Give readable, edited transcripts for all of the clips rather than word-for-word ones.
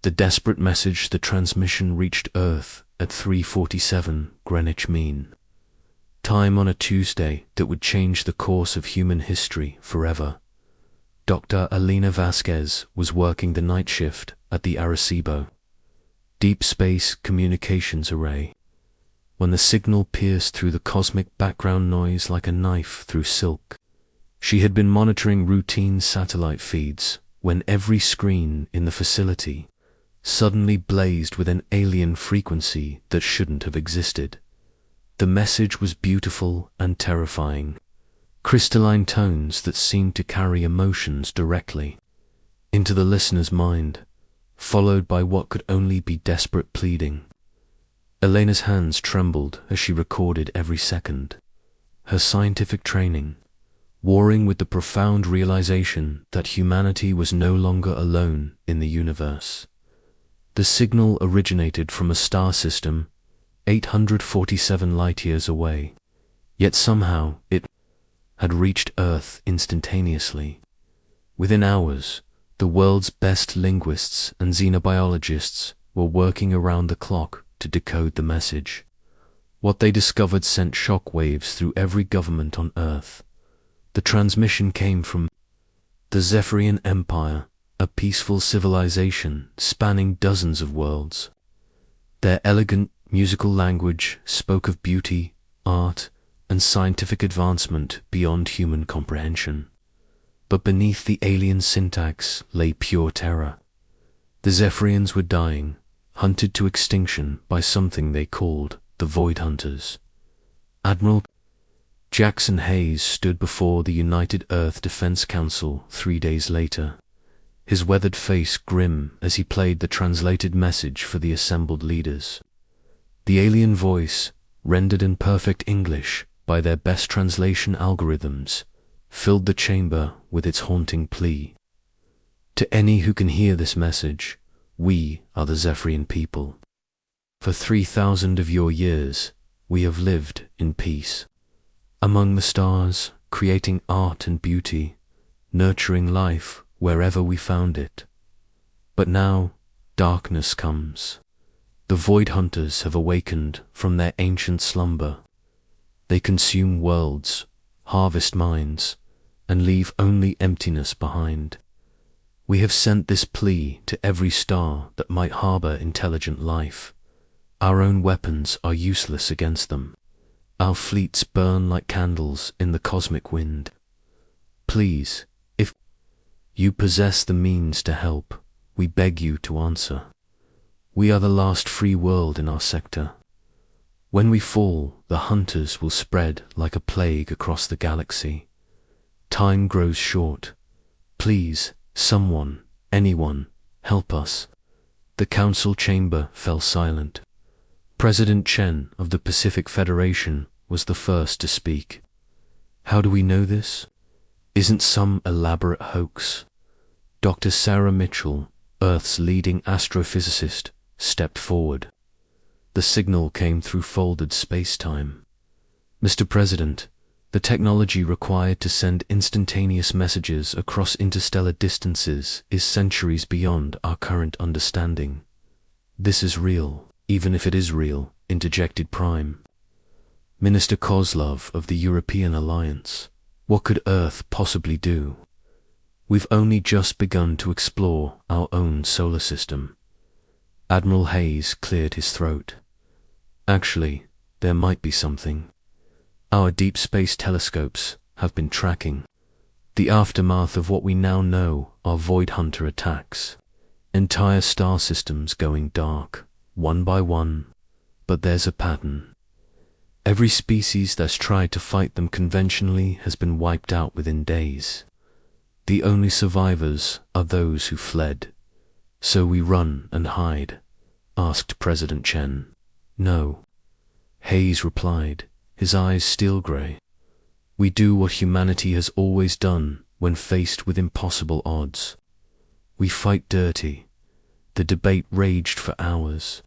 The desperate message, the transmission reached Earth at 3:47 Greenwich Mean Time on a Tuesday that would change the course of human history forever. Dr. Alina Vasquez was working the night shift at the Arecibo Deep Space Communications Array when the signal pierced through the cosmic background noise like a knife through silk. She had been monitoring routine satellite feeds when every screen in the facility suddenly blazed with an alien frequency that shouldn't have existed. The message was beautiful and terrifying, crystalline tones that seemed to carry emotions directly into the listener's mind, followed by what could only be desperate pleading. Elena's hands trembled as she recorded every second. Her scientific training, warring with the profound realization that humanity was no longer alone in the universe. The signal originated from a star system 847 light-years away, yet somehow it had reached Earth instantaneously. Within hours, the world's best linguists and xenobiologists were working around the clock to decode the message. What they discovered sent shock waves through every government on Earth. The transmission came from the Zephyrian Empire, a peaceful civilization spanning dozens of worlds. Their elegant musical language spoke of beauty, art, and scientific advancement beyond human comprehension. But beneath the alien syntax lay pure terror. The Zephyrians were dying, hunted to extinction by something they called the Void Hunters. Admiral Jackson Hayes stood before the United Earth Defense Council 3 days later, his weathered face grim as he played the translated message for the assembled leaders. The alien voice, rendered in perfect English by their best translation algorithms, filled the chamber with its haunting plea. To any who can hear this message, we are the Zephyrian people. For 3,000 of your years, we have lived in peace. Among the stars, creating art and beauty, nurturing life wherever we found it. But now, darkness comes. The Void Hunters have awakened from their ancient slumber. They consume worlds, harvest minds, and leave only emptiness behind. We have sent this plea to every star that might harbor intelligent life. Our own weapons are useless against them. Our fleets burn like candles in the cosmic wind. Please, if you possess the means to help, we beg you to answer. We are the last free world in our sector. When we fall, the hunters will spread like a plague across the galaxy. Time grows short. Please, someone, anyone, help us. The council chamber fell silent. President Chen of the Pacific Federation was the first to speak. How do we know this? Isn't some elaborate hoax? Dr. Sarah Mitchell, Earth's leading astrophysicist, stepped forward. The signal came through folded space-time. Mr. President, the technology required to send instantaneous messages across interstellar distances is centuries beyond our current understanding. This is real, even if it is real, interjected Prime Minister Kozlov of the European Alliance. What could Earth possibly do? We've only just begun to explore our own solar system. Admiral Hayes cleared his throat. Actually, there might be something. Our deep space telescopes have been tracking the aftermath of what we now know are Void Hunter attacks. Entire star systems going dark, one by one, but there's a pattern. Every species that's tried to fight them conventionally has been wiped out within days. The only survivors are those who fled. So we run and hide? Asked President Chen. No. Hayes replied, his eyes steel grey. We do what humanity has always done when faced with impossible odds. We fight dirty. The debate raged for hours.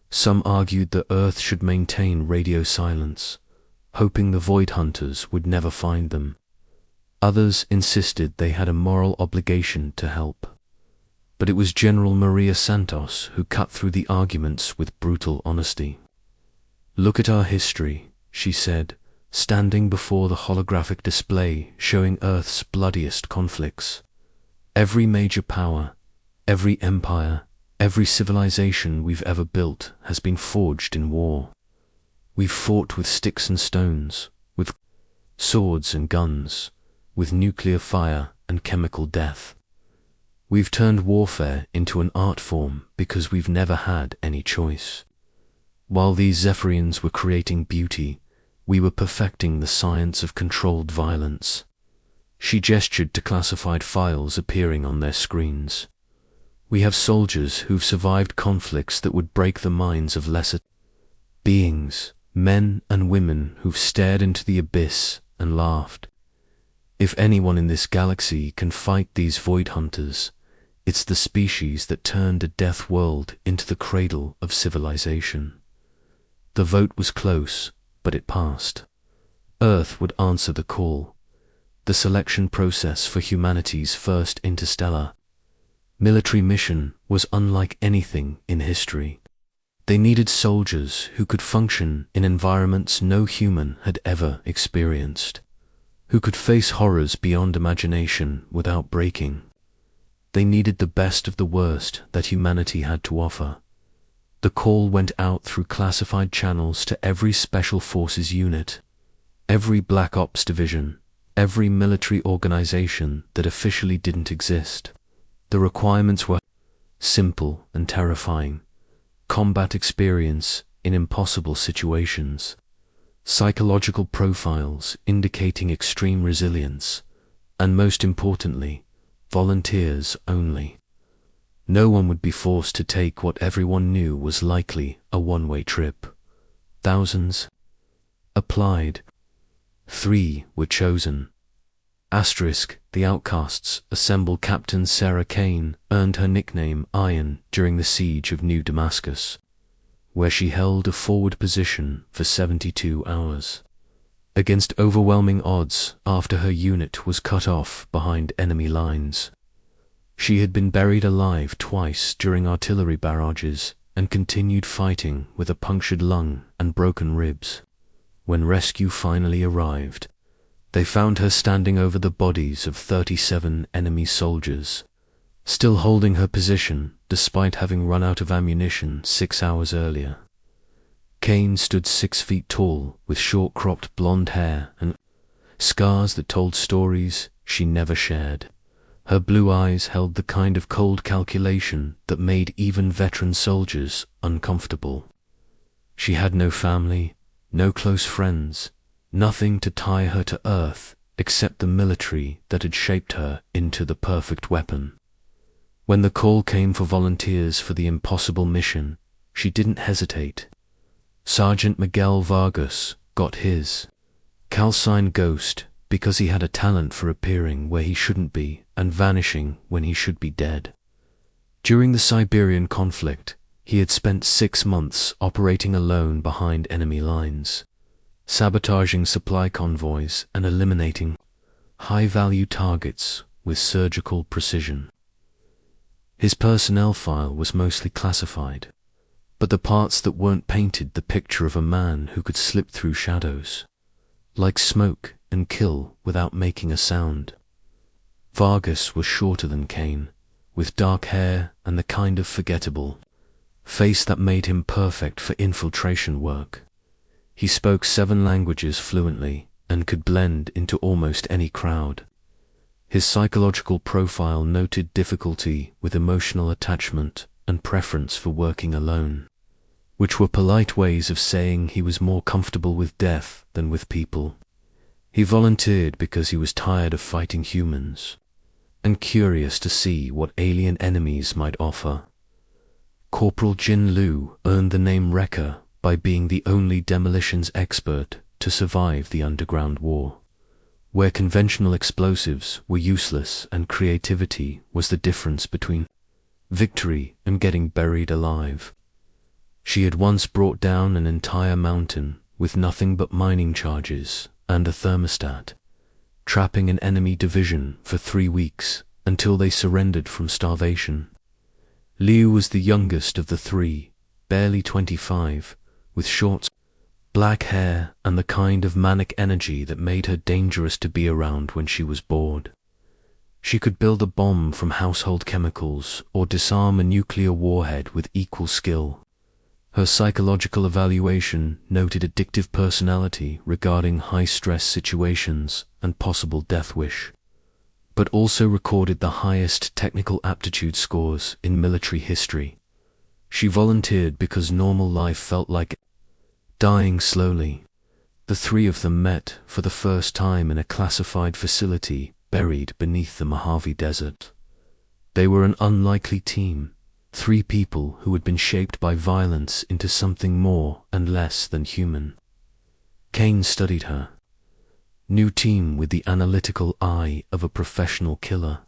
Some argued that Earth should maintain radio silence, hoping the Void Hunters would never find them. Others insisted they had a moral obligation to help. But it was General Maria Santos who cut through the arguments with brutal honesty. "Look at our history," she said, standing before the holographic display showing Earth's bloodiest conflicts. "Every major power, every empire, every civilization we've ever built has been forged in war. We've fought with sticks and stones, with swords and guns, with nuclear fire and chemical death. We've turned warfare into an art form because we've never had any choice. While these Zephyrians were creating beauty, we were perfecting the science of controlled violence." She gestured to classified files appearing on their screens. "We have soldiers who've survived conflicts that would break the minds of lesser beings, men and women who've stared into the abyss and laughed. If anyone in this galaxy can fight these void hunters, it's the species that turned a death world into the cradle of civilization." The vote was close, but it passed. Earth would answer the call. The selection process for humanity's first interstellar military mission was unlike anything in history. They needed soldiers who could function in environments no human had ever experienced, who could face horrors beyond imagination without breaking. They needed the best of the worst that humanity had to offer. The call went out through classified channels to every Special Forces unit, every Black Ops division, every military organization that officially didn't exist. The requirements were simple and terrifying: combat experience in impossible situations, psychological profiles indicating extreme resilience, and most importantly, volunteers only. No one would be forced to take what everyone knew was likely a one-way trip. Thousands applied. 3 were chosen. The Outcasts Assemble. Captain Sarah Kane earned her nickname Iron during the siege of New Damascus, where she held a forward position for 72 hours. Against overwhelming odds after her unit was cut off behind enemy lines. She had been buried alive twice during artillery barrages and continued fighting with a punctured lung and broken ribs. When rescue finally arrived, they found her standing over the bodies of 37 enemy soldiers, still holding her position despite having run out of ammunition 6 hours earlier. Kane stood 6 feet tall with short-cropped blonde hair and scars that told stories she never shared. Her blue eyes held the kind of cold calculation that made even veteran soldiers uncomfortable. She had no family, no close friends, nothing to tie her to Earth except the military that had shaped her into the perfect weapon. When the call came for volunteers for the impossible mission, she didn't hesitate. Sergeant Miguel Vargas got his. Calcined ghost because he had a talent for appearing where he shouldn't be and vanishing when he should be dead. During the Siberian conflict, he had spent 6 months operating alone behind enemy lines, sabotaging supply convoys and eliminating high-value targets with surgical precision. His personnel file was mostly classified, but the parts that weren't painted the picture of a man who could slip through shadows, like smoke, and kill without making a sound. Vargas was shorter than Kane, with dark hair and the kind of forgettable face that made him perfect for infiltration work. He spoke 7 languages fluently and could blend into almost any crowd. His psychological profile noted difficulty with emotional attachment and preference for working alone, which were polite ways of saying he was more comfortable with death than with people. He volunteered because he was tired of fighting humans and curious to see what alien enemies might offer. Corporal Jin Liu earned the name Wrecker by being the only demolitions expert to survive the underground war, where conventional explosives were useless and creativity was the difference between victory and getting buried alive. She had once brought down an entire mountain with nothing but mining charges and a thermostat, trapping an enemy division for 3 weeks until they surrendered from starvation. Liu was the youngest of the three, barely 25, with short, black hair and the kind of manic energy that made her dangerous to be around when she was bored. She could build a bomb from household chemicals or disarm a nuclear warhead with equal skill. Her psychological evaluation noted addictive personality regarding high-stress situations and possible death wish, but also recorded the highest technical aptitude scores in military history. She volunteered because normal life felt like dying slowly. The three of them met for the first time in a classified facility buried beneath the Mojave Desert. They were an unlikely team, three people who had been shaped by violence into something more and less than human. Kane studied her. New team with the analytical eye of a professional killer.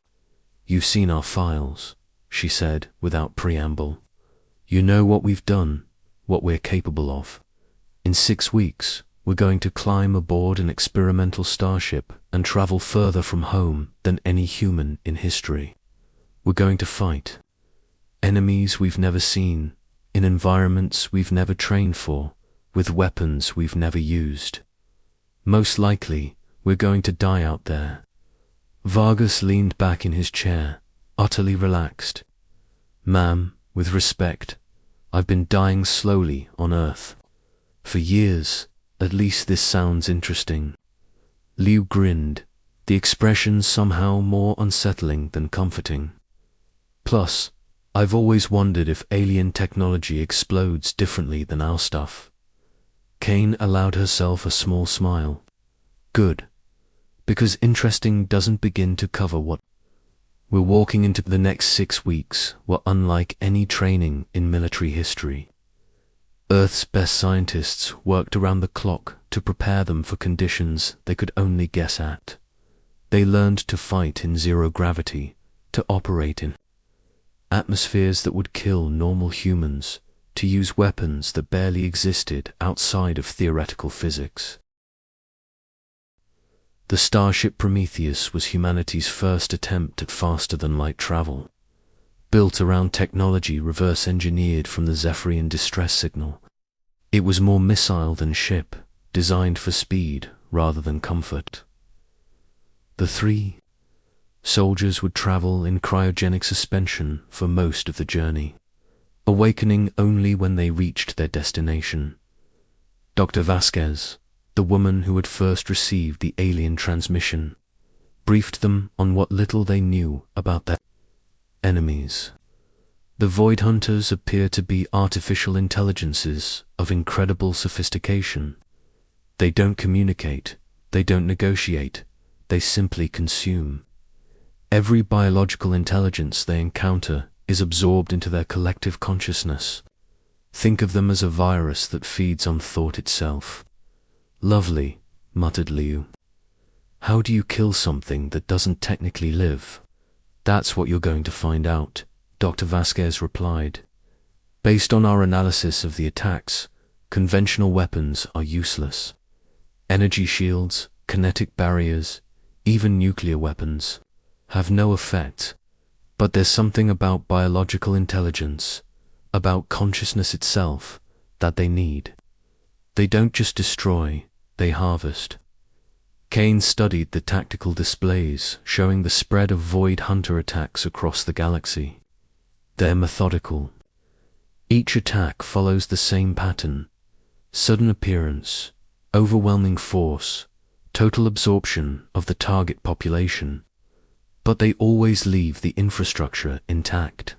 "You've seen our files," she said without preamble. "You know what we've done, what we're capable of. In 6 weeks, we're going to climb aboard an experimental starship and travel further from home than any human in history. We're going to fight enemies we've never seen, in environments we've never trained for, with weapons we've never used. Most likely, we're going to die out there." Vargas leaned back in his chair, utterly relaxed. "Ma'am, with respect, I've been dying slowly on Earth. For years, at least this sounds interesting." Liu grinned, the expression somehow more unsettling than comforting. "Plus, I've always wondered if alien technology explodes differently than our stuff." Kane allowed herself a small smile. "Good. Because interesting doesn't begin to cover what we're walking into. The next 6 weeks were unlike any training in military history. Earth's best scientists worked around the clock to prepare them for conditions they could only guess at. They learned to fight in zero gravity, to operate in atmospheres that would kill normal humans, to use weapons that barely existed outside of theoretical physics. The Starship Prometheus was humanity's first attempt at faster-than-light travel, built around technology reverse-engineered from the Zephyrian distress signal. It was more missile than ship, designed for speed rather than comfort. The three soldiers would travel in cryogenic suspension for most of the journey, awakening only when they reached their destination. Dr. Vasquez, the woman who had first received the alien transmission, briefed them on what little they knew about their enemies. The Void Hunters appear to be artificial intelligences of incredible sophistication. They don't communicate, they don't negotiate, they simply consume. Every biological intelligence they encounter is absorbed into their collective consciousness. Think of them as a virus that feeds on thought itself. "Lovely," muttered Liu. "How do you kill something that doesn't technically live?" "That's what you're going to find out," Dr. Vasquez replied. "Based on our analysis of the attacks, conventional weapons are useless. Energy shields, kinetic barriers, even nuclear weapons have no effect. But there's something about biological intelligence, about consciousness itself, that they need. They don't just destroy, they harvest." Kane studied the tactical displays showing the spread of Void Hunter attacks across the galaxy. They're methodical. Each attack follows the same pattern: sudden appearance, overwhelming force, total absorption of the target population. But they always leave the infrastructure intact.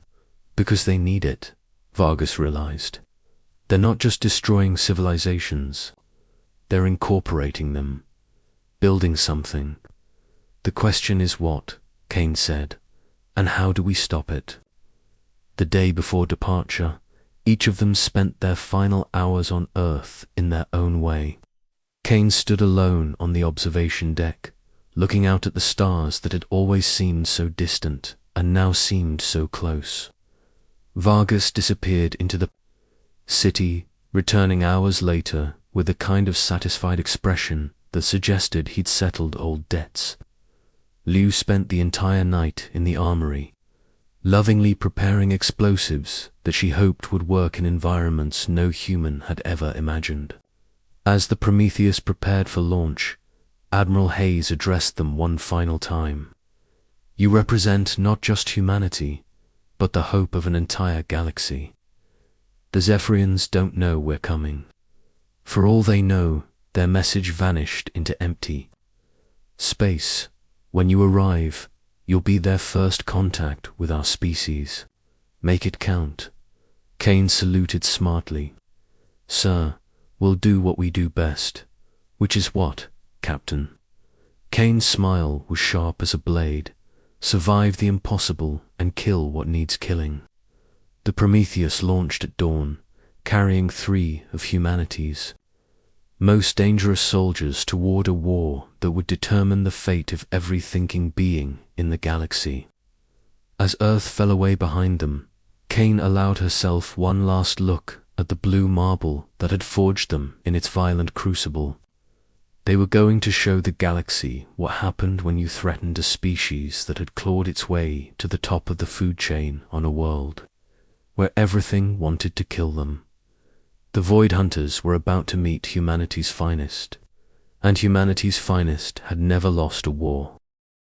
Because they need it, Vargas realized. They're not just destroying civilizations. They're incorporating them, building something. "The question is what," Kane said, "and how do we stop it?" The day before departure, each of them spent their final hours on Earth in their own way. Kane stood alone on the observation deck, looking out at the stars that had always seemed so distant and now seemed so close. Vargas disappeared into the city, returning hours later with a kind of satisfied expression that suggested he'd settled old debts. Liu spent the entire night in the armory, lovingly preparing explosives that she hoped would work in environments no human had ever imagined. As the Prometheus prepared for launch, Admiral Hayes addressed them one final time. "You represent not just humanity, but the hope of an entire galaxy. The Zephyrians don't know we're coming. For all they know, their message vanished into empty space. When you arrive, you'll be their first contact with our species. Make it count." Kane saluted smartly. "Sir, we'll do what we do best." "Which is what, Captain?" Kane's smile was sharp as a blade. "Survive the impossible and kill what needs killing." The Prometheus launched at dawn, carrying 3 of humanity's most dangerous soldiers toward a war that would determine the fate of every thinking being in the galaxy. As Earth fell away behind them, Kane allowed herself one last look at the blue marble that had forged them in its violent crucible. They were going to show the galaxy what happened when you threatened a species that had clawed its way to the top of the food chain on a world where everything wanted to kill them. The Void Hunters were about to meet humanity's finest, and humanity's finest had never lost a war.